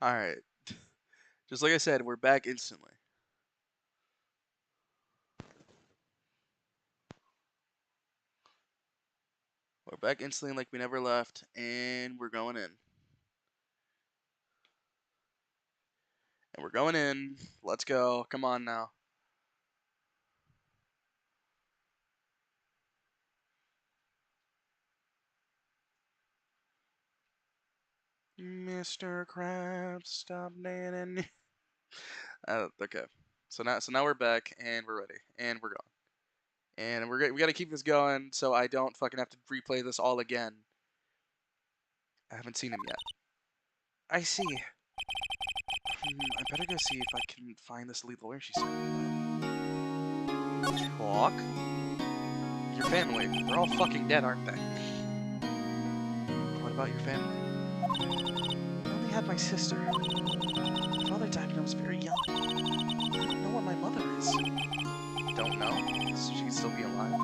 Alright. Just like I said, we're back instantly. We're back instantly like we never left, and we're going in. And we're going in. Let's go. Come on now. Mr. Krabs, stop nanning. Okay. So now we're back, and we're ready, and we're going. And we gotta keep this going so I don't fucking have to replay this all again. I haven't seen him yet. I see. I better go see if I can find this lead lawyer she's talking about. Talk? Your family. They're all fucking dead, aren't they? What about your family? I only had my sister. My father died when I was very young. I don't know where my mother is. You don't know? So she can still be alive?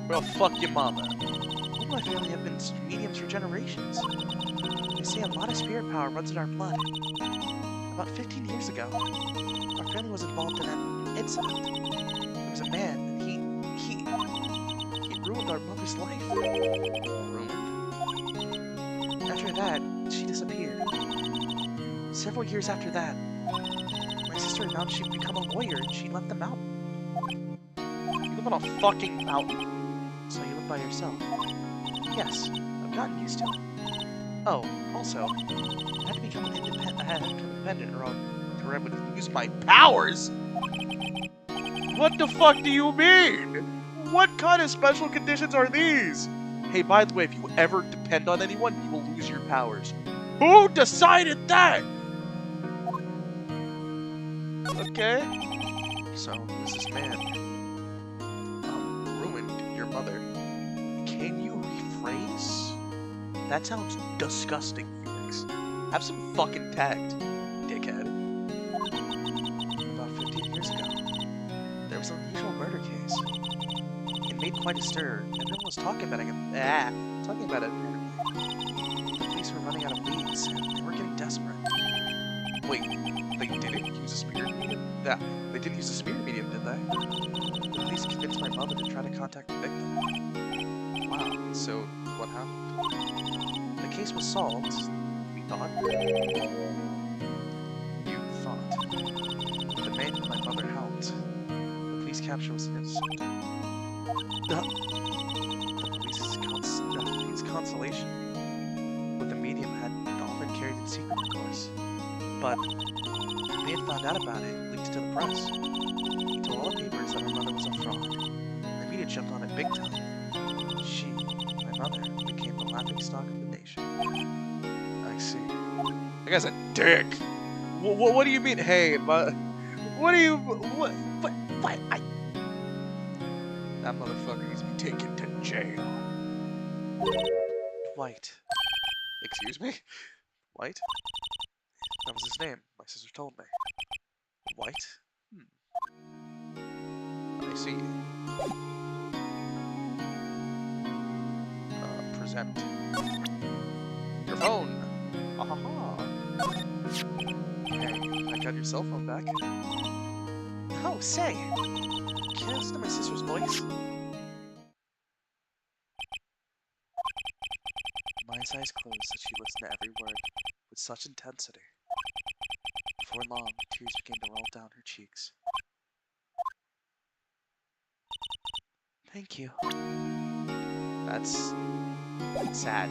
Well, fuck your mama. Me and my family have been mediums for generations. They say a lot of spirit power runs in our blood. About 15 years ago, our family was involved in an incident. There was a man, and he ruined our mother's life. Ruined? After that, she disappeared. Several years after that, my sister announced she'd become a lawyer and she left the mountain. You live on a fucking mountain? So you live by yourself? Yes, I've gotten used to it. Oh, also, I had to become independent or I would use my powers! What the fuck do you mean? What kind of special conditions are these? Hey, by the way, if you ever depend on anyone, you will lose your powers. Who decided that? Okay. So, this man ruined your mother. Can you rephrase? That sounds disgusting, Felix. Have some fucking tact, dickhead. About 15 years ago, there was an unusual murder case. It made quite a stir. Everyone was talking about it. Talking about it. The police were running out of leads, and they were getting desperate. Wait, they didn't use a spirit medium? Yeah, they didn't use a spirit medium, did they? The police convinced my mother to try to contact the victim. Wow, so what happened? The case was solved, we thought. You thought. The man who my mother helped. The police capture was innocent. The police's consolation with the medium had all been carried in secret, of course. But they had found out about it and leaked to the press. He told all the papers that my mother was a fraud. The media jumped on it big time. She, my mother, became the laughingstock of the nation. I see. That guy's a dick. What do you mean, hey, but what do you what? That motherfucker needs to be taken to jail. White. Excuse me? White? That was his name. My sister told me. White? I see. Present. Your phone! Ahaha! Hey, I got your cell phone back. Oh, say! Can I listen to my sister's voice? Maya's eyes closed as she listened to every word with such intensity. Before long, tears began to roll down her cheeks. Thank you. That's sad.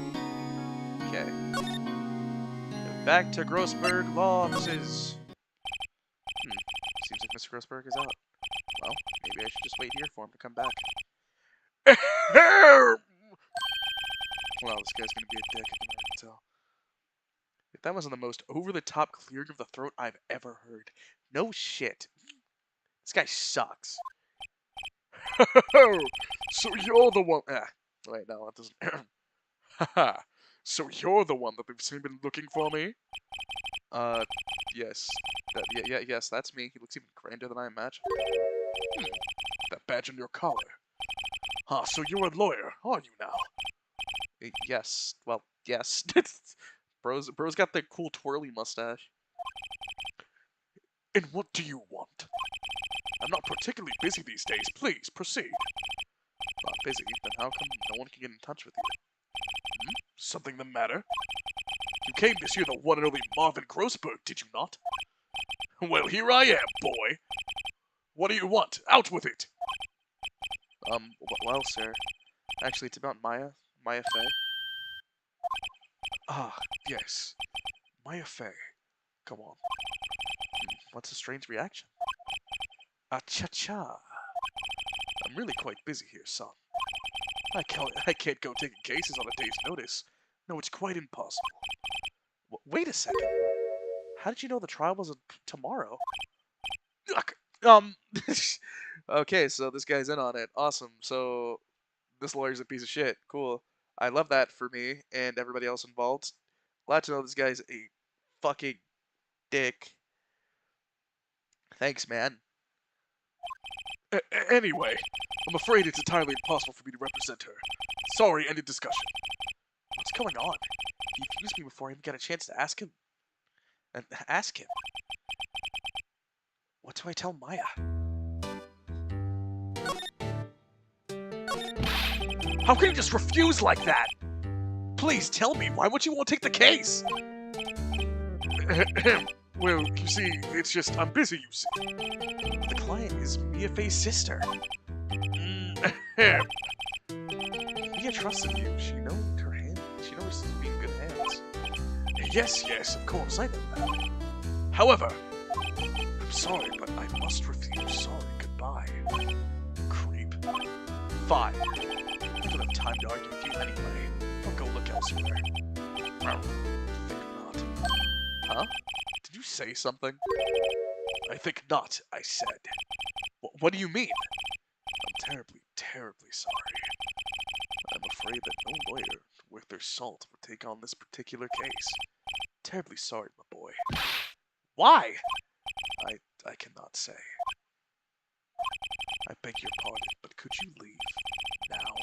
Okay. Back to Grossberg Law Offices. Seems like Mr. Grossberg is out. Well, maybe I should just wait here for him to come back. Well, this guy's gonna be a dick, I can already tell. That wasn't the most over-the-top clearing of the throat I've ever heard. No shit. This guy sucks. So you're the one. Wait, no, that doesn't. Haha. So you're the one that they've been looking for me? Yes. Yes, that's me. He looks even grander than I imagined. That badge on your collar. So you're a lawyer, are you now? Yes. Well, yes. Bro's got the cool twirly mustache. And what do you want? I'm not particularly busy these days. Please, proceed. Not busy? Then how come no one can get in touch with you? Something the matter? You came to see the one and only Marvin Grossberg, did you not? Well, here I am, boy. What do you want? Out with it! Well, sir. Actually, it's about Maya Fey. Ah, yes. Maya Fey. Come on. What's a strange reaction? Ah-cha-cha. I'm really quite busy here, son. I can't go taking cases on a day's notice. No, it's quite impossible. Wait a second. How did you know the trial was tomorrow? Okay, so this guy's in on it. Awesome. So this lawyer's a piece of shit. Cool. I love that for me and everybody else involved. Glad to know this guy's a fucking dick. Thanks, man. Anyway, I'm afraid it's entirely impossible for me to represent her. Sorry, ended discussion. What's going on? He accused me before I even got a chance to ask him. What do I tell Maya? How can you just refuse like that? Please tell me, why would you want to take the case? Well, you see, it's just, I'm busy, you see. But the client is Mia Fey's sister. Mia trusted you. She knows her hand. She knows to be in good hands. Yes, of course, I know that. However, I'm sorry, but I must refuse. Sorry, goodbye. Creep. Fine. I don't have time to argue with you anyway. I'll go look elsewhere. Well, think not. Huh? Did you say something? I think not, I said. What do you mean? I'm terribly sorry. I'm afraid that no lawyer worth their salt would take on this particular case. Terribly sorry, my boy. Why? I cannot say. I beg your pardon, but could you leave now?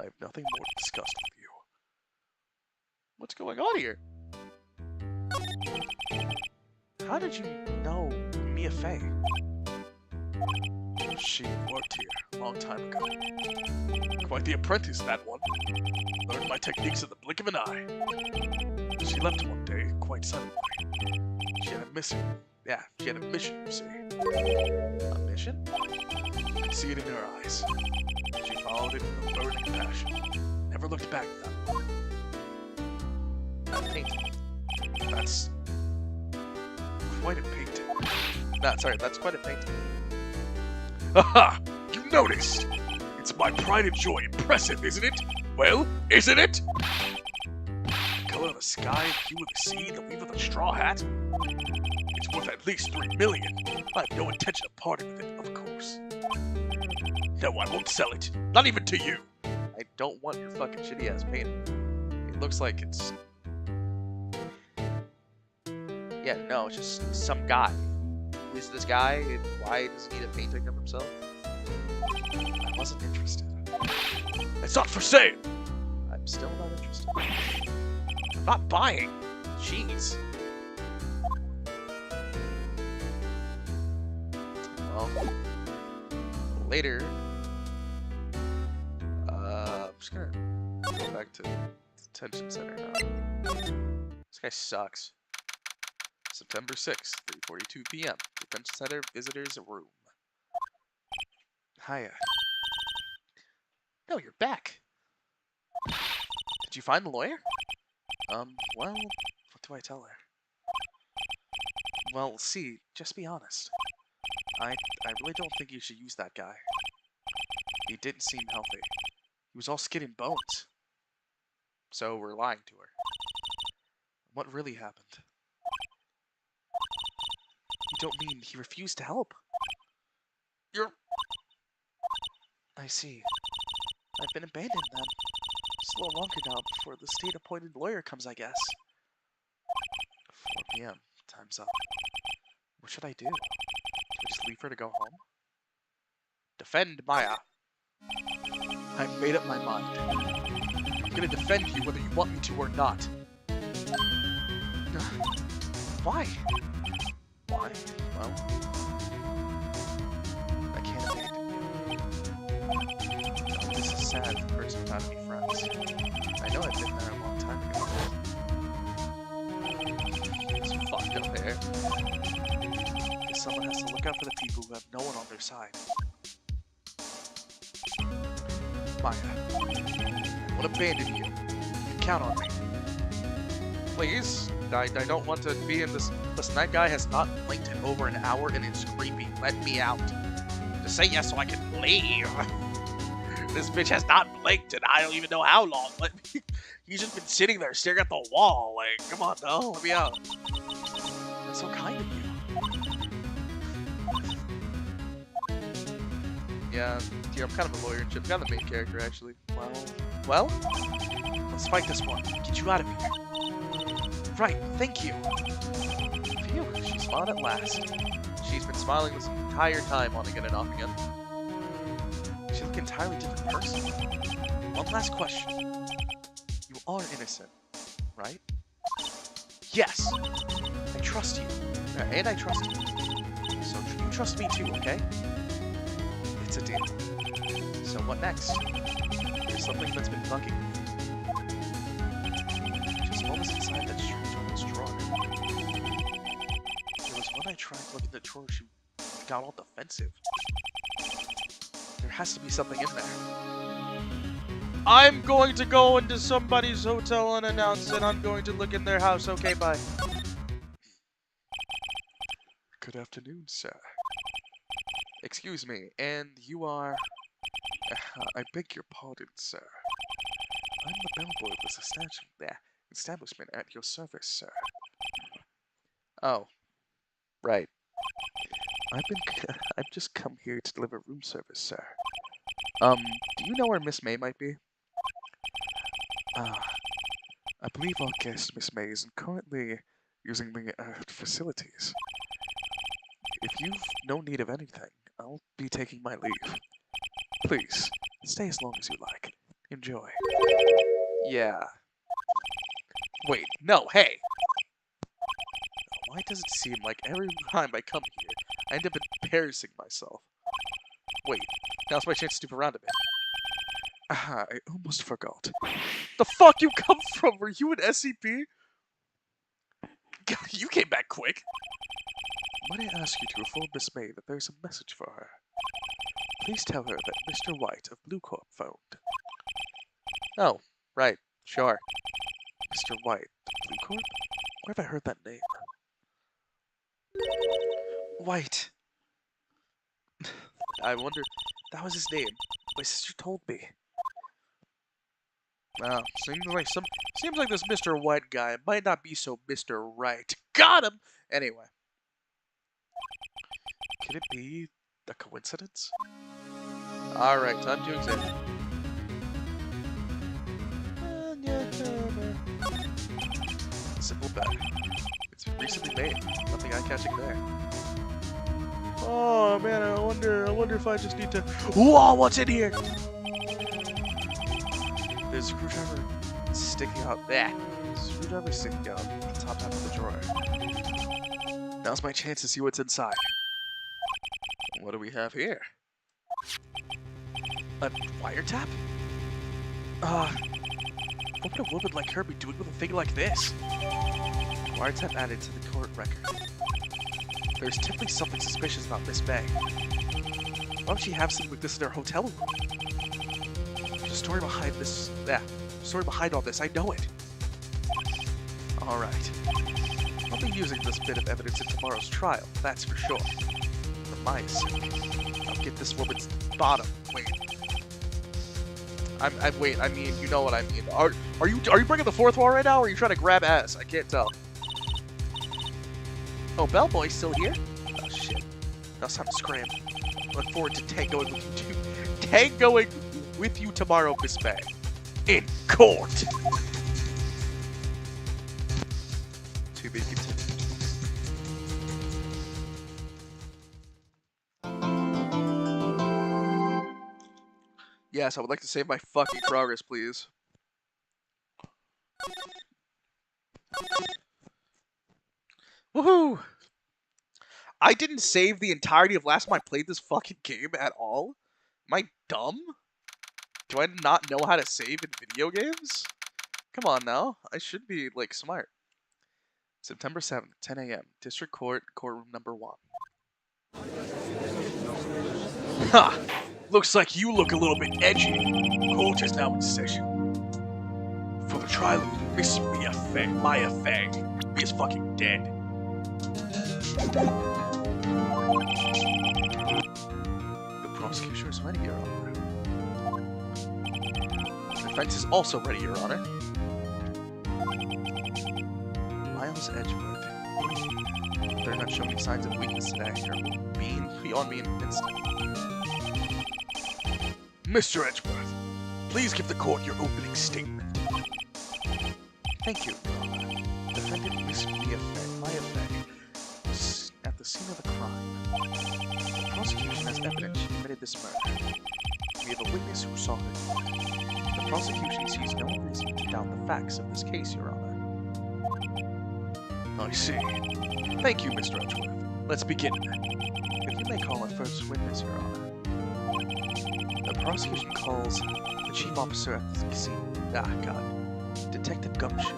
I have nothing more to discuss with you. What's going on here? How did you know Mia Fey? She worked here a long time ago. Quite the apprentice, that one. Learned my techniques in the blink of an eye. She left one day, quite suddenly. She had a mission. Yeah, she had a mission, you see. A mission? You could see it in her eyes. She followed it with a burning passion. Never looked back to that painting. That's quite a painting. That's quite a painting. Aha! You noticed! It's my pride and joy. Impressive, isn't it? Well, isn't it? The color of the sky, the hue of the sea, the weave of the straw hat. It's worth at least 3 million. I have no intention of parting with it, of course. No, I won't sell it. Not even to you. I don't want your fucking shitty ass painting. It looks like it's... Yeah, no, it's just some guy. Who is this guy, and why does he need a painting of himself? I wasn't interested. It's not for sale! I'm still not interested. I'm not buying. Jeez. Well, later. I'm just gonna go back to the detention center now. This guy sucks. September 6th, 3:42 p.m. Detention center visitors room. Hiya. No, you're back. Did you find the lawyer? Well, what do I tell her? Well, see, just be honest. I really don't think you should use that guy. He didn't seem healthy. He was all skin and bones. So we're lying to her. What really happened? You don't mean he refused to help? I see. I've been abandoned then. Just a little longer now before the state-appointed lawyer comes, I guess. 4 p.m. Time's up. What should I do? Do I just leave her to go home? Defend Maya. I've made up my mind. I'm gonna defend you whether you want me to or not. Why? Why? Well, I can't abandon you. This is sad. The person found to be friends. I know I've been there a long time ago. It's fucked up there. Because someone has to look out for the people who have no one on their side. Maya, I won't abandon you. You can count on me. Please? I don't want to be in this. Listen, that guy has not blinked in over an hour and it's creepy. Let me out. Just say yes so I can leave. This bitch has not blinked in I don't even know how long. Let me. He's just been sitting there staring at the wall. Like, come on, no, let me out. That's so kind of you. Yeah, I'm kind of a lawyer and shit. I'm kind of the main character, actually. Well, let's fight this one. Get you out of here. Right, thank you. Phew, she smiled at last. She's been smiling this entire time on again and off again. She looked an entirely different person. One last question. You are innocent, right? Yes. I trust you. And I trust you. So you trust me too, okay? It's a deal. So what next? There's something that's been bugging me. Just what was inside that strange woman's drawer? There was one I tried to look in the drawer, she got all defensive. There has to be something in there. I'm going to go into somebody's hotel unannounced and I'm going to look in their house. Okay, bye. Good afternoon, sir. Excuse me, and you are... I beg your pardon, sir. I'm the bellboy of this establishment at your service, sir. Oh. Right. I've just come here to deliver room service, sir. Do you know where Miss May might be? I believe our guest, Miss May, is currently using the facilities. If you've no need of anything, I'll be taking my leave. Please, stay as long as you like. Enjoy. Yeah. Wait, no, hey! Why does it seem like every time I come here, I end up embarrassing myself? Wait, now's my chance to snoop around a bit. I almost forgot. The fuck you come from? Were you an SCP? God, you came back quick. Might I ask you to inform Miss May that there's a message for her? Please tell her that Mr. White of Blue Corp phoned. Oh, right, sure. Mr. White of Blue Corp? Where have I heard that name? White. I wonder... That was his name. My sister told me. Wow, seems like this Mr. White guy might not be so Mr. Right. Got him! Anyway. Could it be a coincidence? Alright, time to examine. Simple bag. It's recently made. Nothing eye-catching there. Oh man, I wonder if I just need to... Whoa, what's in here? There's a screwdriver sticking out there. Screwdriver sticking out the top half of the drawer. Now's my chance to see what's inside. What do we have here? A wiretap? What would a woman like her be doing with a thing like this? Wiretap added to the court record. There's typically something suspicious about Miss May. Why would she have something like this in her hotel room? There's a story behind this. Yeah, story behind all this. I know it. Alright. I'll be using this bit of evidence in tomorrow's trial, that's for sure. For my sake. I'll get this woman's bottom. Wait. Wait, I mean, you know what I mean. Are you breaking the fourth wall right now, or are you trying to grab ass? I can't tell. Oh, Bellboy's still here? Oh, shit. Now it's time to scram. Look forward to tangoing with you too. Tangoing with you tomorrow, Miss May. In court! To be continued. Yes, I would like to save my fucking progress, please. Woohoo! I didn't save the entirety of last time I played this fucking game at all? Am I dumb? Do I not know how to save in video games? Come on now. I should be, like, smart. September 7th, 10 a.m. District Court, courtroom number 1. Ha! Looks like you look a little bit edgy. Court is now in session. For the trial of Miss Mia Fey, Maya Fey. Mia's fucking dead. The prosecution is ready, Your Honor. The defense is also ready, Your Honor. Miles Edgeworth. They're not showing signs of weakness today. You're beyond me in an instant. Mr. Edgeworth, please give the court your opening statement. Thank you, Your Honor. Defendant Miss Mia Fey was at the scene of the crime. The prosecution has evidence she committed this murder. We have a witness who saw her. The prosecution sees no reason to doubt the facts of this case, Your Honor. I see. Thank you, Mr. Edgeworth. Let's begin. If you may call our first witness, Your Honor. The prosecution calls the chief officer at the scene. Ah, God. Detective Gumshoe.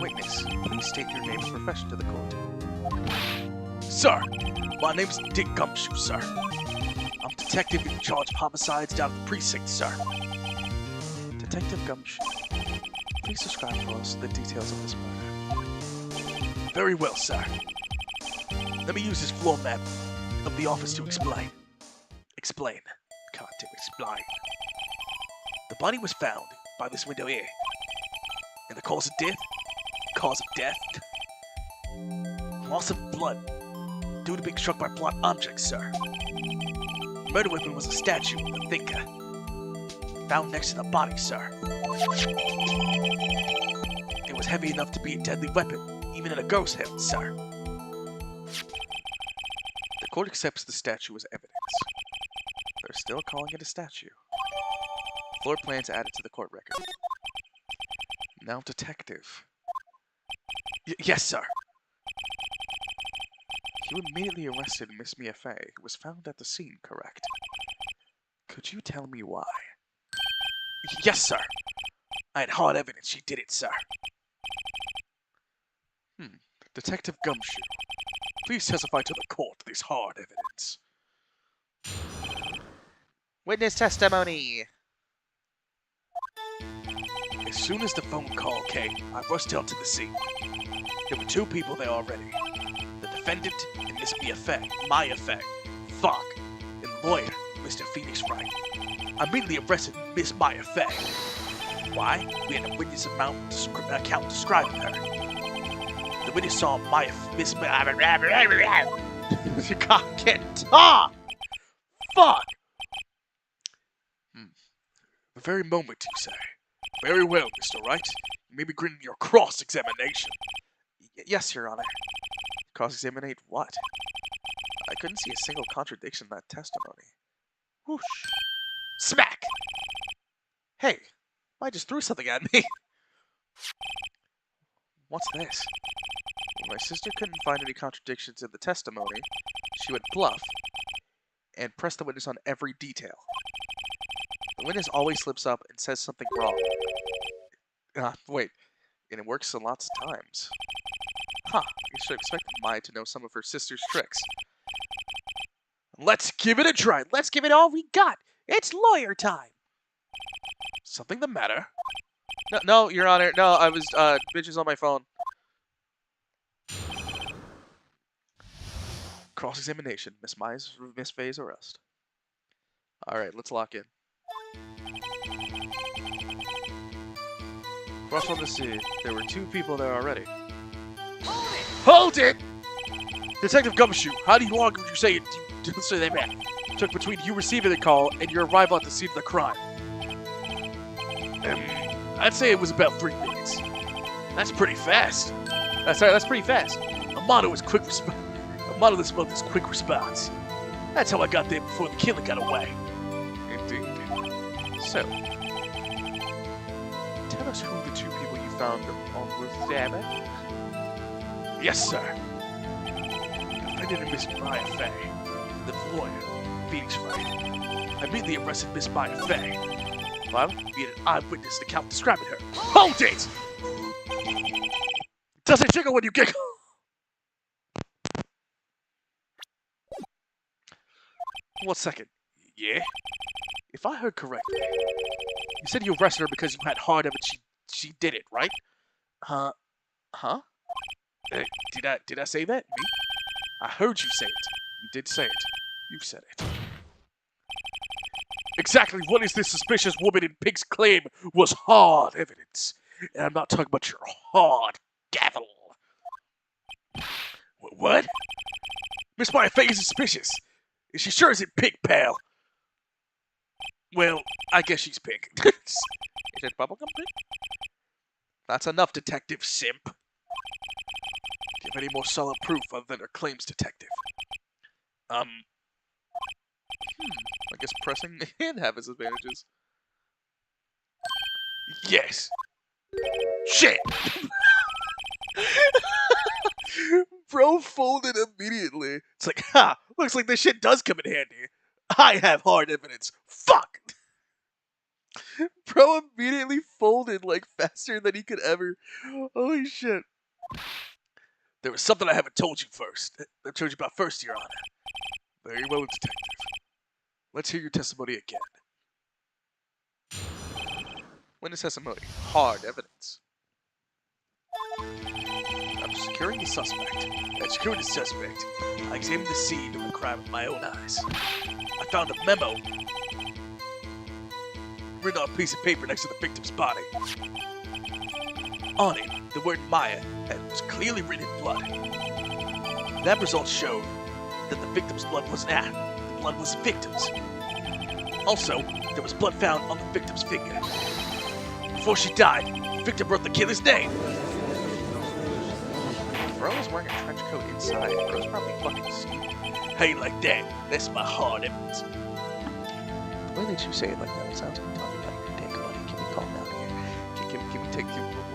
Witness, please state your name and profession to the court. Sir, my name's Dick Gumshoe, sir. I'm detective in charge of homicides down at the precinct, sir. Detective Gumshoe, please describe for us the details of this murder. Very well, sir. Let me use this floor map of the office to explain. Explain. Can't do explain. The body was found by this window here. And the cause of death? Cause of death? Loss of blood due to being struck by blunt objects, sir. Murder weapon was a statue of a thinker. Found next to the body, sir. It was heavy enough to be a deadly weapon, even in a ghost hand, sir. The court accepts the statue as evidence. They're still calling it a statue. Floor plans added to the court record. Now, detective. Yes, sir. You immediately arrested Miss Mia Fey, who was found at the scene, correct? Could you tell me why? Yes, sir. I had hard evidence she did it, sir. Detective Gumshoe, please testify to the court this hard evidence. Witness testimony. As soon as the phone call came, I rushed out to the scene. There were 2 people there already. The defendant and Miss Mia Fey, Maya Fey, Fuck, and the lawyer, Mr. Phoenix Wright. I immediately arrested Miss Maya Fey. Why? We had a witness account describing her. The witness saw Miss Maya. You can't talk! Fuck! The very moment, you say. Very well, Mr. Wright. You may begin your cross-examination. Yes, Your Honor. Cross-examinate what? I couldn't see a single contradiction in that testimony. Whoosh. Smack! Hey, I just threw something at me. What's this? When my sister couldn't find any contradictions in the testimony, she would bluff and press the witness on every detail. The witness always slips up and says something wrong. Wait, and it works lots of times. Huh, you should expect Maya to know some of her sister's tricks. Let's give it a try. Let's give it all we got. It's lawyer time. Something the matter? No, Your Honor. No, I was, bitches on my phone. Cross-examination. Miss Fey's arrest. Alright, let's lock in. Cross from the scene. There were 2 people there already. Hold it! Detective Gumshoe, how long would you say it took between you receiving the call and your arrival at the scene of the crime? I'd say it was about 3 minutes. That's pretty fast. That's pretty fast. A motto is quick response. A motto this month is quick response. That's how I got there before the killer got away. Indeed. So, tell us who the two people you found on Ruth Sabbath? Yes, sir. Defendant and Miss Maya Fey, the lawyer, Phoenix Wright. I immediately arrested Miss Maya Fey. Well, being an eyewitness account describing her. Hold it! Does it jiggle when you giggle? One second. Yeah? If I heard correctly, you said you arrested her because you had hard evidence she did it, right? Huh? Did I say that? Me? I heard you say it. You did say it. You said it. Exactly what is this suspicious woman in pig's claim was hard evidence. And I'm not talking about your hard gavel. What? Miss Maya Fey is suspicious. And she sure isn't pig, pal. Well, I guess she's pig. Is it bubblegum pig? That's enough, Detective Simp. Give any more solid proof other than her claims, Detective. I guess pressing can have its advantages. Yes. Shit! Bro folded immediately. It's like, ha! Looks like this shit does come in handy. I have hard evidence. Fuck! Bro immediately folded like faster than he could ever. Holy shit. There was something I haven't told you about first, Your Honor. Very well, Detective. Let's hear your testimony again. Witness testimony. Hard evidence. After securing the suspect, I examined the scene of the crime with my own eyes. I found a memo written on a piece of paper next to the victim's body. On it, the word Maya was clearly written in blood. Lab results showed that the victim's blood was the blood was the victim's. Also, there was blood found on the victim's finger. Before she died, the victim wrote the killer's name. Bro was wearing a trench coat inside. Bro's probably fucking stupid. How you like that? That's my hard evidence. The way that you say it like that, it sounds like you're talking about your dick, buddy. Can we calm down here? Can we take...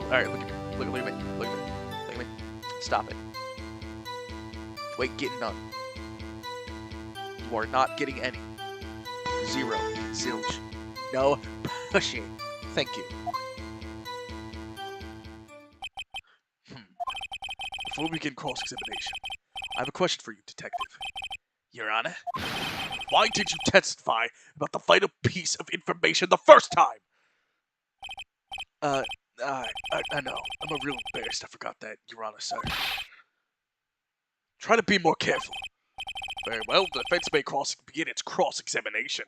Alright, look at me. Look at me. Look at me. Stop it. Wait, get none. You are not getting any. Zero. Zilch. No pushing. Thank you. Before we begin cross-examination, I have a question for you, Detective. Your Honor, why did you testify about the vital piece of information the first time? I know. I'm a real embarrassed I forgot that, Your Honor, sir. Try to be more careful. Very well, the defense may begin its cross-examination.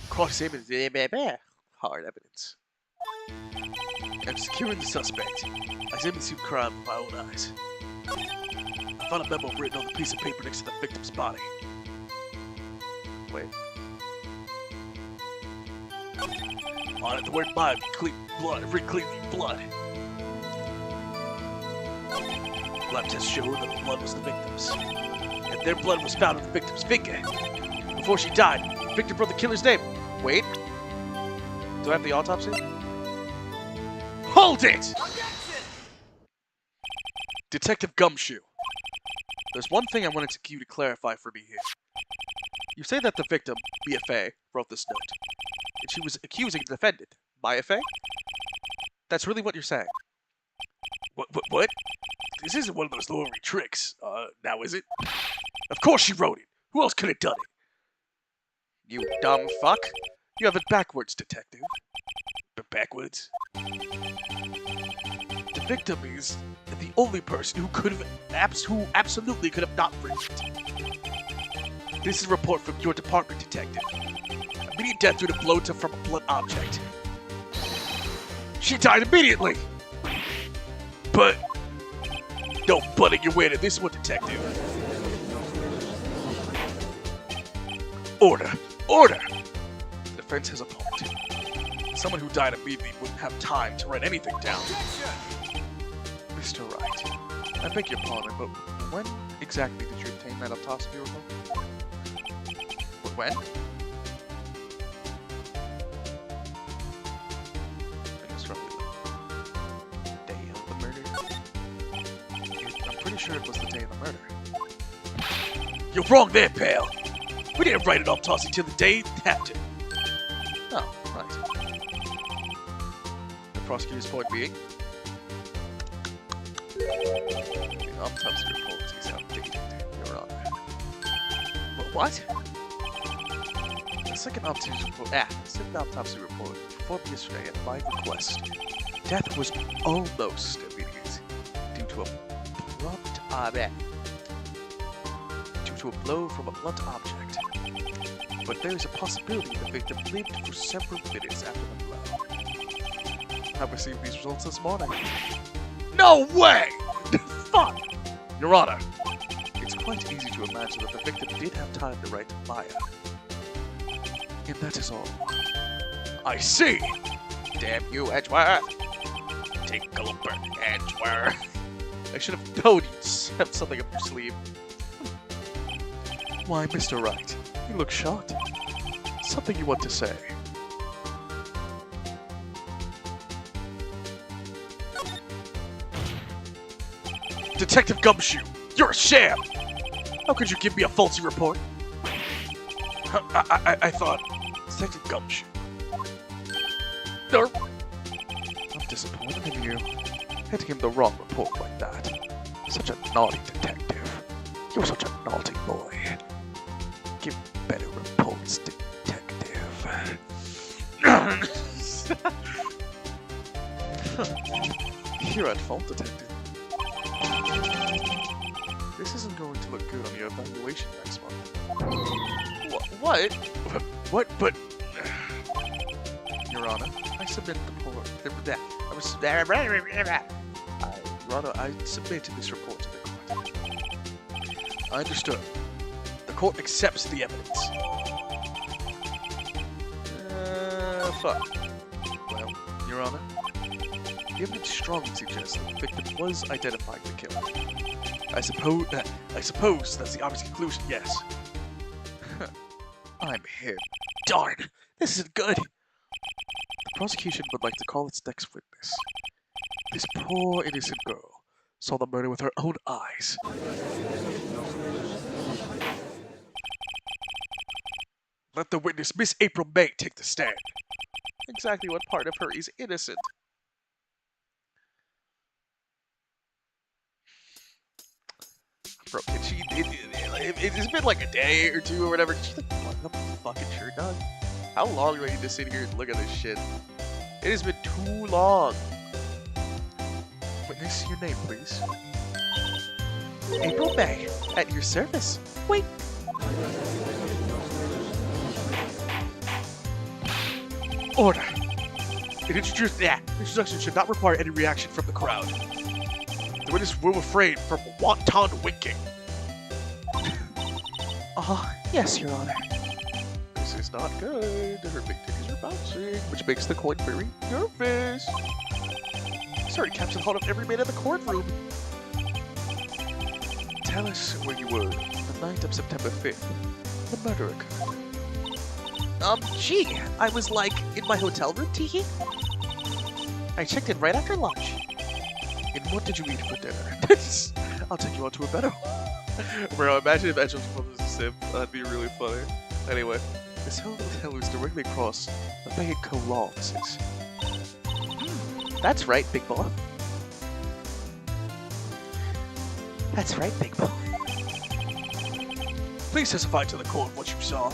Cross-examination. Hard evidence. After securing the suspect, I examined the scene of crime with my own eyes. I found a memo written on the piece of paper next to the victim's body. Wait. On it, the word Maya written cleanly in blood. Lab tests showed that the blood was the victim's. And their blood was found on the victim's finger. Before she died, the victim wrote the killer's name. Wait. Do I have the autopsy? Hold it! Detective Gumshoe. There's one thing I wanted you to clarify for me here. You say that the victim, Mia Fey, wrote this note, and she was accusing the defendant, Maya Fey? That's really what you're saying. What? This isn't one of those lowering tricks, now is it? Of course she wrote it! Who else could have done it? You dumb fuck. You have it backwards, Detective. Backwards? The victim is the only person who absolutely could have not written it. This is a report from your department, Detective. Immediate death due to blow from a blunt object. She died immediately! But... No butting your way to this one, Detective. Order! Order! The defense has a point. Someone who died immediately wouldn't have time to write anything down. Mr. Wright, I beg your pardon, but when exactly did you obtain that autopsy report? When? sure it was the day of the murder. You're wrong there, pal. We didn't write it autopsy till the day it happened. Oh, right. The prosecutor's point being, the autopsy report is outdated, Your Honor. What? The second autopsy report performed yesterday at my request. Death was almost immediate due to a blow from a blunt object. But there is a possibility the victim lived for several minutes after the blow. I received these results this morning. No way! Fuck! Your Honor, it's quite easy to imagine that the victim did have time to write Maya. And that is all. I see! Damn you, Edgeworth! Tinkle Edgeworth! I should have known you'd have something up your sleeve. Why, Mr. Wright, you look shocked. Something you want to say? Detective Gumshoe, you're a sham! How could you give me a faulty report? I thought... Detective Gumshoe. I'm disappointed in you. Hitting him the wrong report like that. Such a naughty detective. You're such a naughty boy. Give better reports, detective. You're at fault, detective. This isn't going to look good on your evaluation next month. What? What? But... Your Honor, I submit the report. Your Honor, I submitted this report to the court. I understood. The court accepts the evidence. Fuck. Well, Your Honor, the evidence strongly suggests that the victim was identifying the killer. I suppose that's the obvious conclusion, yes. I'm him. Darn! This isn't good! The prosecution would like to call its next witness. This poor innocent girl saw the murder with her own eyes. Let the witness, Miss April May, take the stand. Exactly what part of her is innocent? Bro, can she... It's been like a day or two or whatever. She's like, what? I'm fucking sure done. How long do I need to sit here and look at this shit? It has been too long. Witness, your name, please. April May, at your service. Wait. Order. Introduction should not require any reaction from the crowd. The witness will refrain from wanton winking. Yes, Your Honor. This is not good. Her big titties are bouncing, which makes the coin very nervous. Sorry, Captain, hold up every man in the courtroom. Tell us where you were the night of September 5th. The murder occurred. Gee, I was like in my hotel room, Tiki. I checked in right after lunch. And what did you eat for dinner? I'll take you on to a better one. Bro, imagine if Edge was a simp. That'd be really funny. Anyway, this hotel is directly across the Bay & Co. law offices. That's right, big boy. That's right, big boy. Please testify to the court what you saw.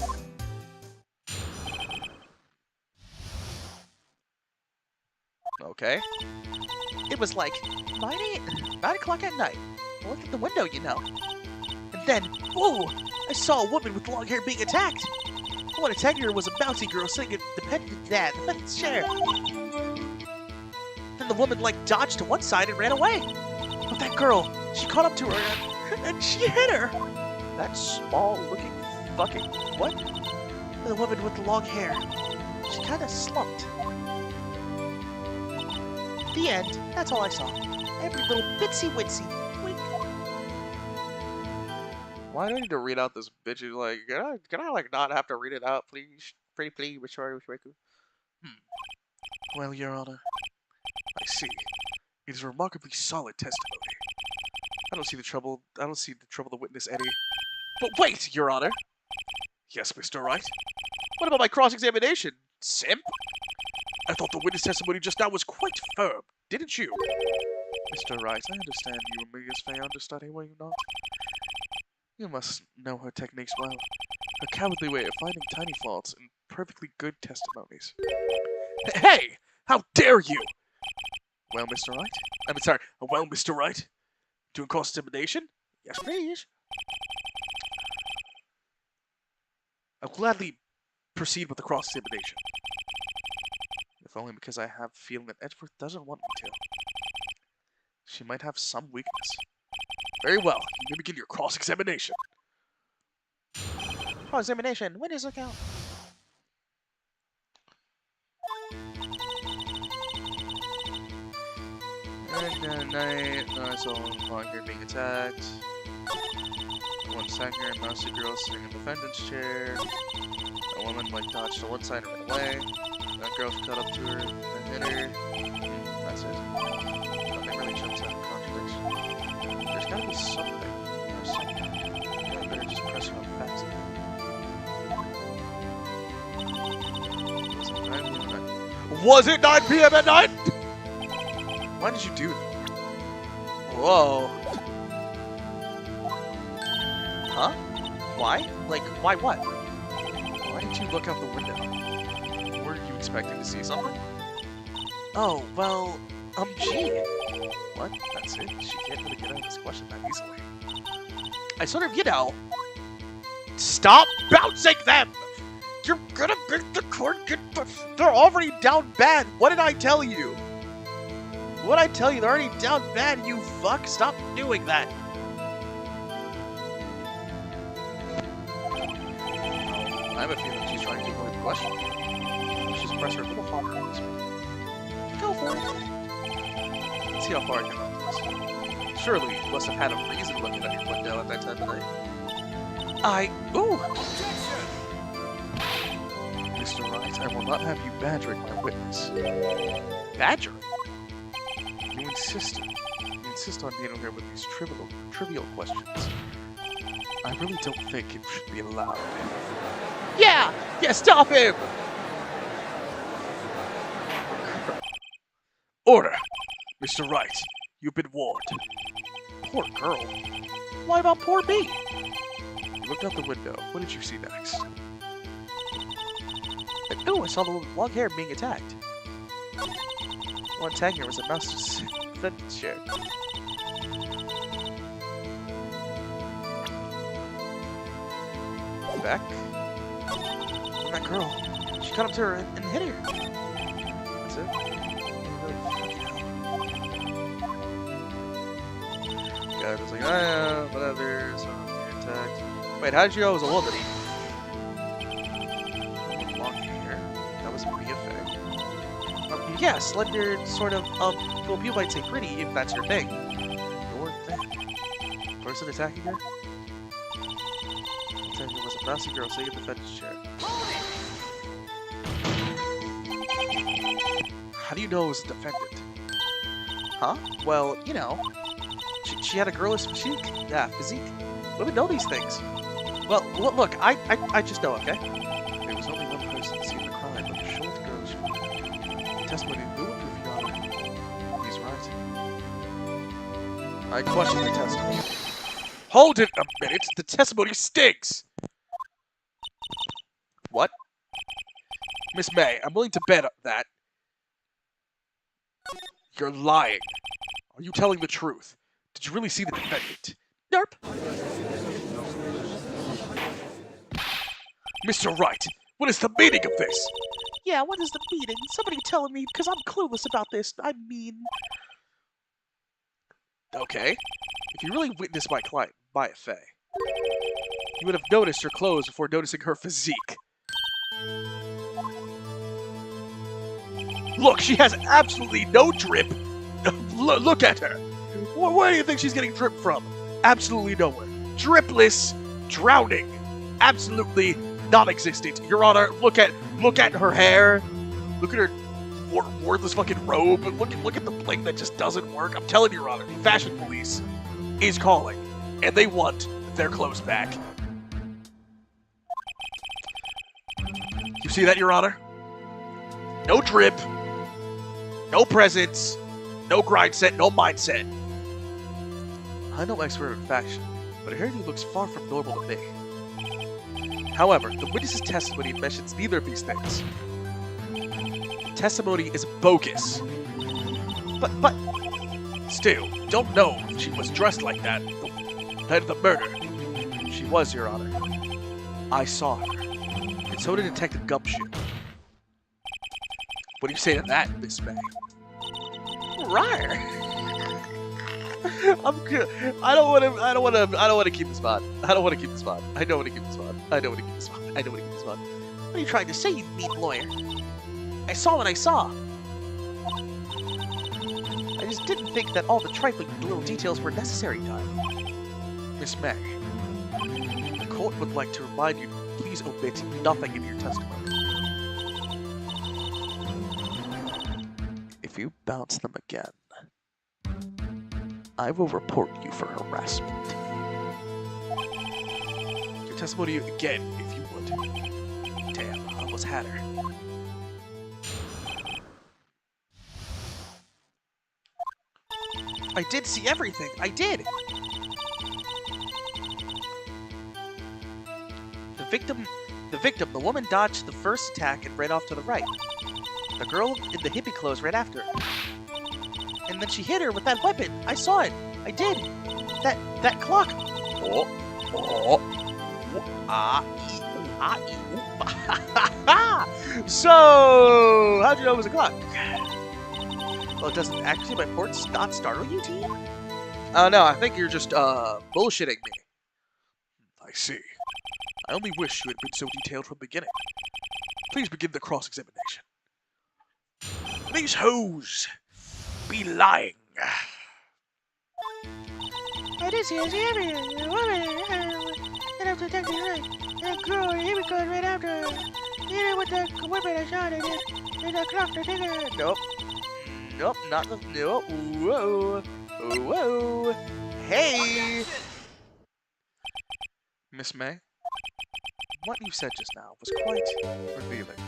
Okay. It was like 9 o'clock at night. I looked at the window, you know. And then, whoa! I saw a woman with long hair being attacked. The one attacking her was a bouncy girl sitting in the defendant's chair. Then the woman, like, dodged to one side and ran away. But that girl, she caught up to her and she hit her. That small-looking fucking what? The woman with the long hair. She kind of slumped. The end. That's all I saw. Every little bitsy-witsy. Wink. Why do I need to read out this bitch? Like, can I like not have to read it out, please? Pretty please, Well, Your Honor, I see. It is remarkably solid testimony. I don't see the trouble to witness any. But wait, Your Honor. Yes, Mr. Wright. What about my cross-examination, simp? I thought the witness testimony just now was quite firm, didn't you? Mr. Wright, I understand you and me as Faye understudy, will you not? You must know her techniques well. Her cowardly way of finding tiny faults in perfectly good testimonies. Hey! How dare you! Well, Mr. Wright? Well, Mr. Wright? Doing cross-examination? Yes, please. I'll gladly proceed with the cross-examination. If only because I have a feeling that Edgeworth doesn't want me to. She might have some weakness. Very well, you may begin your cross-examination. Cross-examination, when is it count? Night, I saw one here being attacked. One sat here, a mousy girl sitting in the defendant's chair. A woman dodged to one side and ran away. That girl cut up to her and hit her. That's it. Nothing really jumps out of contradiction. There's gotta be something. There's something. I better just press her on fast. Was it 9 p.m. at night? Why did you do that? Whoa. Huh? Why? Why what? Why didn't you look out the window? Were you expecting to see something? Oh, well, gee. What? That's it? She can't really get out of this question that easily. I sort of, Stop bouncing them! You're gonna make the court They're already down bad! What did I tell you? What did I tell you? They're already down bad, you fuck! Stop doing that! I have a feeling she's trying to avoid the question. She's pressed her a little harder on this one. Go for it! Let's see how far I can run this. Surely you must have had a reason looking at your window at that time of night. Ooh! Mr. Wright, I will not have you badgering my witness. Badgering? You insist on dealing here with these trivial questions. I really don't think it should be allowed. Yeah! Yeah, stop him! Order! Mr. Wright, you've been warned. Poor girl. Why about poor me? You looked out the window. What did you see next? Oh, I saw the woman with long hair being attacked. One attacker was a mouse defendant's chair. Back. And that girl, she cut up to her and hit her. That's it. Guy was like, whatever, so I'm attacked. Wait, how did you know it was a woman? Long hair. That was pretty effective. Yeah, slender, sort of, well, people might say pretty if that's your thing. Your thing. Person attacking her? It was a mousy girl sitting in the defendant's chair. How do you know it was a defendant? Huh? Well, she had a girlish physique. Yeah, physique. Women know these things. Well, look, I just know, okay? There was only one person seeing the crime, but the short girl. Testimony bulletproof, Your Honor. He's right. I question the testimony. Hold it a minute! The testimony stinks! What? Miss May, I'm willing to bet that you're lying. Are you telling the truth? Did you really see the defendant? Nope. Mr. Wright, what is the meaning of this? Yeah, what is the meaning? Somebody telling me, because I'm clueless about this. I mean... Okay. If you really witnessed my client buy a Faye, you would have noticed her clothes before noticing her physique. Look, she has absolutely no drip. Look at her. Where do you think she's getting drip from? Absolutely nowhere. Dripless, drowning, absolutely non-existent. Your Honor, look at her hair. Look at her worthless fucking robe. Look at the bling that just doesn't work. I'm telling you, Your Honor, fashion police. is calling, and they want their clothes back. You see that, Your Honor? No drip, no presents, no grind set, no mindset. I'm no expert in fashion, but her hairdo looks far from normal to me. However, the witness's testimony mentions neither of these things. Testimony is bogus. But, still, don't know if she was dressed like that the night of the murder. She was, Your Honor. I saw her, and so did Detective Gumshoe. What do you say to that, Miss May? Rawr. I'm good. I don't want to keep the spot. I don't want to keep the spot. I don't want to keep the spot. I don't want to keep the spot. I don't want to keep the spot. What are you trying to say, you mean lawyer? I saw what I saw. I just didn't think that all the trifling little details were necessary, darling. Miss May, the court would like to remind you to please omit nothing in your testimony. If you bounce them again, I will report you for harassment. Your testimony again, if you would. Damn, I almost had her. I did see everything. I did. The victim, the woman dodged the first attack and ran off to the right. The girl in the hippie clothes ran after her. And then she hit her with that weapon. I saw it. I did. That clock. So, how'd you know it was a clock? Well, doesn't actually my reports not startle you, T? No, I think you're just, bullshitting me. I see. I only wish you had been so detailed from the beginning. Please begin the cross-examination. These hoes be lying. I did see a woman, and after detecting right, that girl, here we go right after her. Even with the weapon I shot at it, and the clock to take her. Nope. Nope, not the. Nope. Whoa. Whoa. Hey! Miss May, what you said just now was quite revealing.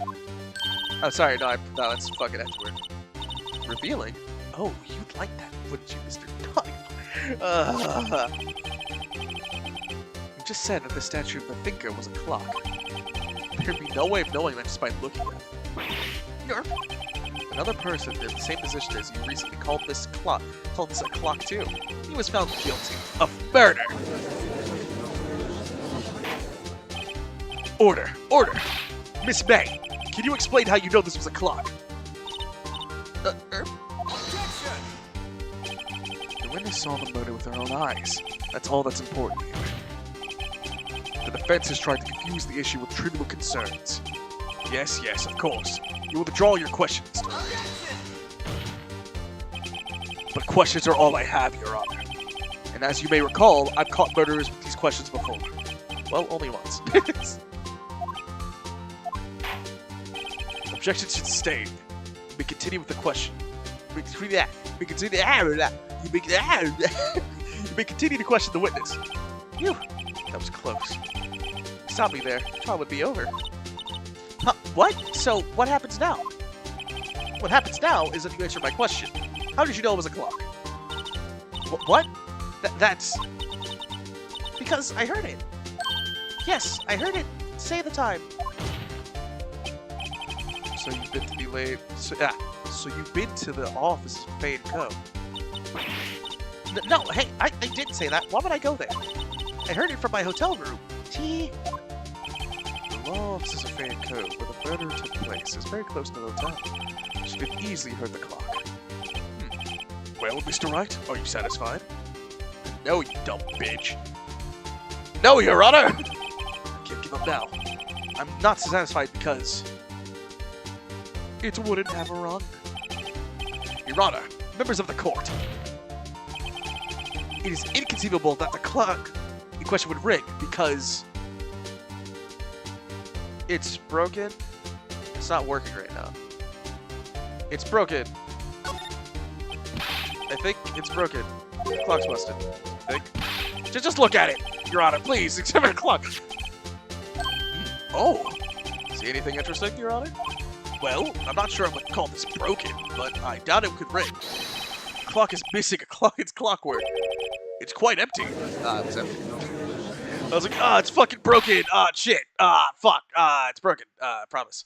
Oh, sorry, no, that's fucking edgeword. Revealing? Oh, you'd like that, wouldn't you, Mr. Dog? You just said that the statue of the thinker was a clock. There'd be no way of knowing that just by looking at it. Another person in the same position as you recently called this a clock too. He was found guilty of murder. Order! Order! Miss May, can you explain how you know this was a clock? The witness saw the murder with her own eyes. That's all that's important here. The defense has tried to confuse the issue with trivial concerns. Yes, yes, of course. You will withdraw your questions. But questions are all I have, Your Honor. And as you may recall, I've caught murderers with these questions before. Well, only once. Objection should stay. You may continue with the question. You may continue to question the witness. Phew, that was close. Stop me there. Trial would be over. Huh, what? So, what happens now? What happens now is that you answer my question. How did you know it was a clock? What? That's... Because I heard it. Yes, I heard it. Say the time. So you've been to be late. So you've been to the office of Fay & Co. No, hey, I didn't say that. Why would I go there? I heard it from my hotel room. Gee. The law offices of Fay & Co, where the murder took place, is very close to the hotel. She could easily heard the clock. Well, Mr. Wright, are you satisfied? No, you dumb bitch. No, Your Honor! I can't give up now. I'm not satisfied because... it wouldn't have rung. Your Honor, members of the court. It is inconceivable that the clock in question would ring because... it's broken? It's not working right now. It's broken. I think it's broken. The clock's busted. think. Just look at it, Your Honor, please. Examine the clock. Oh. See anything interesting, Your Honor? Well, I'm not sure I would call this broken, but I doubt it could ring. The clock is missing its clockwork. It's quite empty. It was empty. I was like, it's fucking broken. Shit. Fuck. It's broken. Promise.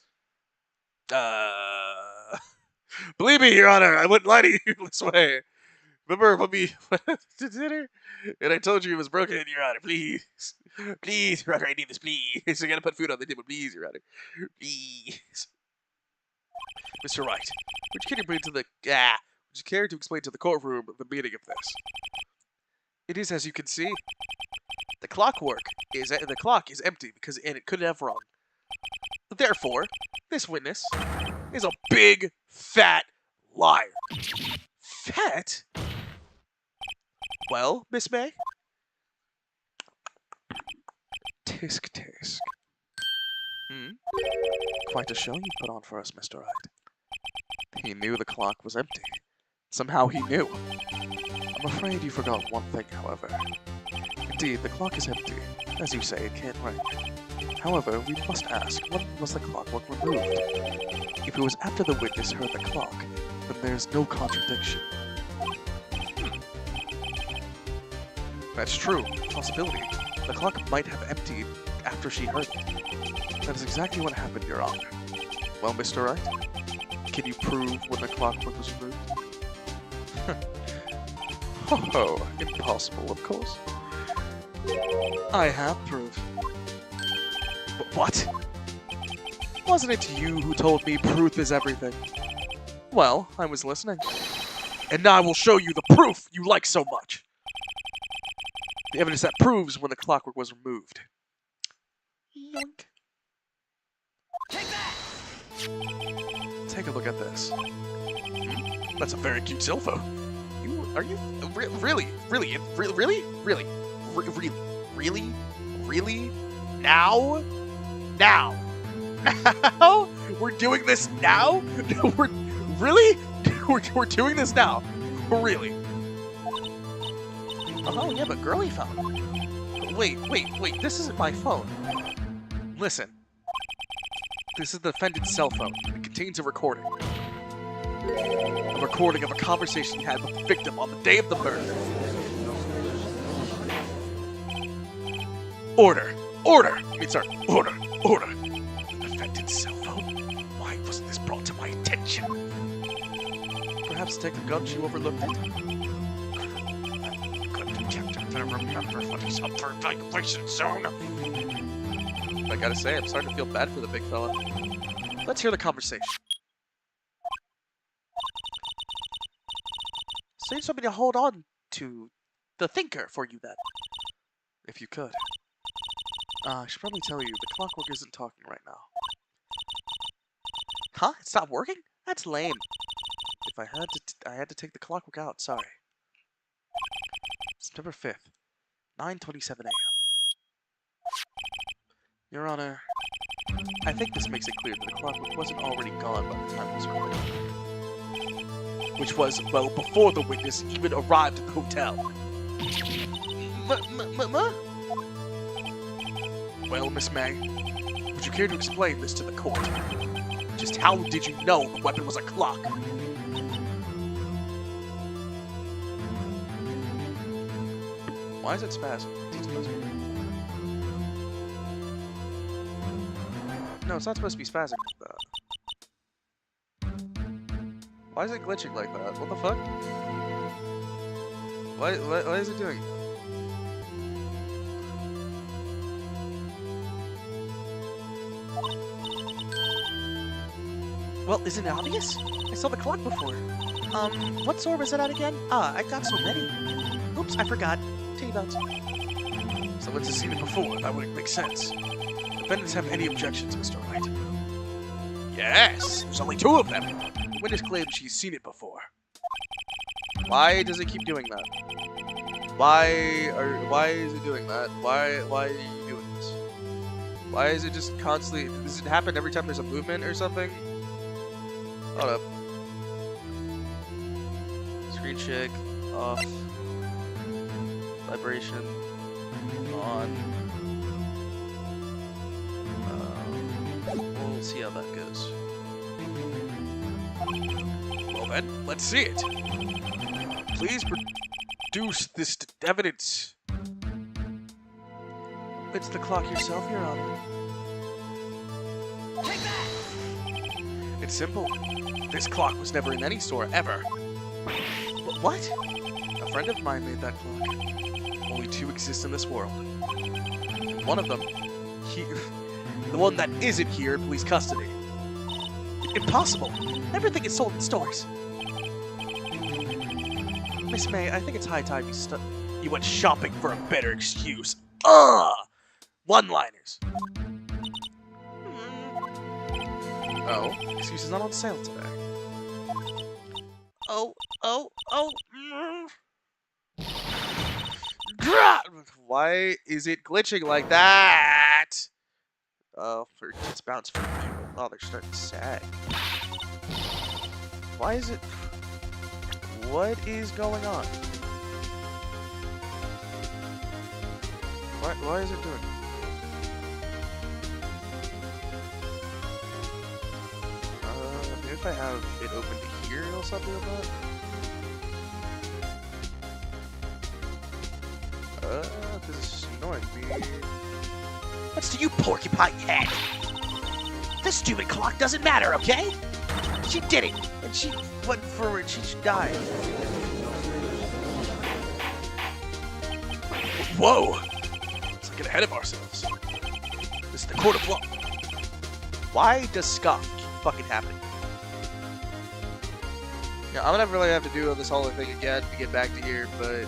Believe me, Your Honor, I wouldn't lie to you this way. Remember when we went to dinner? And I told you it was broken, Your Honor. Please. Please, Your Honor, I need this, please. I gotta put food on the table, please, Your Honor. Please. Mr. Wright, would you care to explain to the courtroom the meaning of this? It is as you can see. The clock is empty and it couldn't have rung. Therefore, this witness is a big, fat liar. Fat? Well, Miss May? Tisk tisk. Quite a show you put on for us, Mr. Wright. He knew the clock was empty. Somehow he knew. I'm afraid you forgot one thing, however. Indeed, the clock is empty. As you say, it can't ring. However, we must ask, when was the clockwork removed? If it was after the witness heard the clock, then there's no contradiction. That's true. Possibility. The clock might have emptied after she heard it. That is exactly what happened, Your Honor. Well, Mr. Wright, can you prove when the clockwork was removed? Oh, impossible, of course. I have proof. What? Wasn't it you who told me proof is everything? Well, I was listening. And now I will show you the proof you like so much. The evidence that proves when the clockwork was removed. Yoink. Take that! Take a look at this. That's a very cute cell phone. Are you really? Now? We're doing this now? We're doing this now? Really? Oh yeah, but girly phone. Wait, this isn't my phone. Listen. This is the defendant's cell phone. It contains a recording. A recording of a conversation he had with the victim on the day of the murder. Order. Order. The defendant's cell phone? Why wasn't this brought to my attention? Perhaps take a gun you overlooked it? Remember what is up for evacuation zone. I gotta say, I'm starting to feel bad for the big fella. Let's hear the conversation. So you just want me to hold on to the thinker for you then? If you could. I should probably tell you, the clockwork isn't talking right now. Huh? It stopped working? That's lame. If I had to take the clockwork out, sorry. September 5th, 9:27 a.m. Your Honor, I think this makes it clear that the clockwork wasn't already gone by the time it was recorded. Which was, well, before the witness even arrived at the hotel. Well, Miss May, would you care to explain this to the court? Just how did you know the weapon was a clock? Why is it spazzing? No, it's not supposed to be spazzing like that. Why is it glitching like that? What the fuck? Why is it doing? Well, isn't it obvious? I saw the clock before. What store was it at again? I got so many. Oops, I forgot. T-belts. So let's have seen it before. That would make sense. Defendants have any objections, Mr. Wright? Yes! There's only 2 of them! The witness claims she's seen it before. Why does it keep doing that? Why is it doing that? Why are you doing this? Why is it just constantly... Does it happen every time there's a movement or something? Hold up. Screen check. Off. Vibration on. We'll see how that goes. Well then, let's see it. Please produce this evidence. It's the clock yourself, Your Honor. Take that! It's simple. This clock was never in any store, ever. What? A friend of mine made that clock. Only two exist in this world. One of them, the one that isn't here in police custody. Impossible! Everything is sold in stores. Miss May, I think it's high time you went shopping for a better excuse. Ugh! One-liners. Oh, excuse is not on sale today. Oh. Why is it glitching like that? Oh, it's bounced for people. Oh, they're starting to sag. Why is it? What is going on? Why is it doing? Maybe if I have it open to here, it'll stop doing that. This is annoying me. What's to you, porcupine head? This stupid clock doesn't matter, okay? She did it, and she went for it. She should die. Whoa! Let's not get ahead of ourselves. This is the court of law. Why does scuff keep fucking happening? Yeah, I'm gonna really have to do this whole thing again to get back to here, but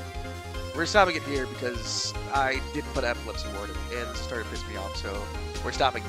we're stopping it here because I didn't put epilepsy warning, and this started to piss me off, so we're stopping.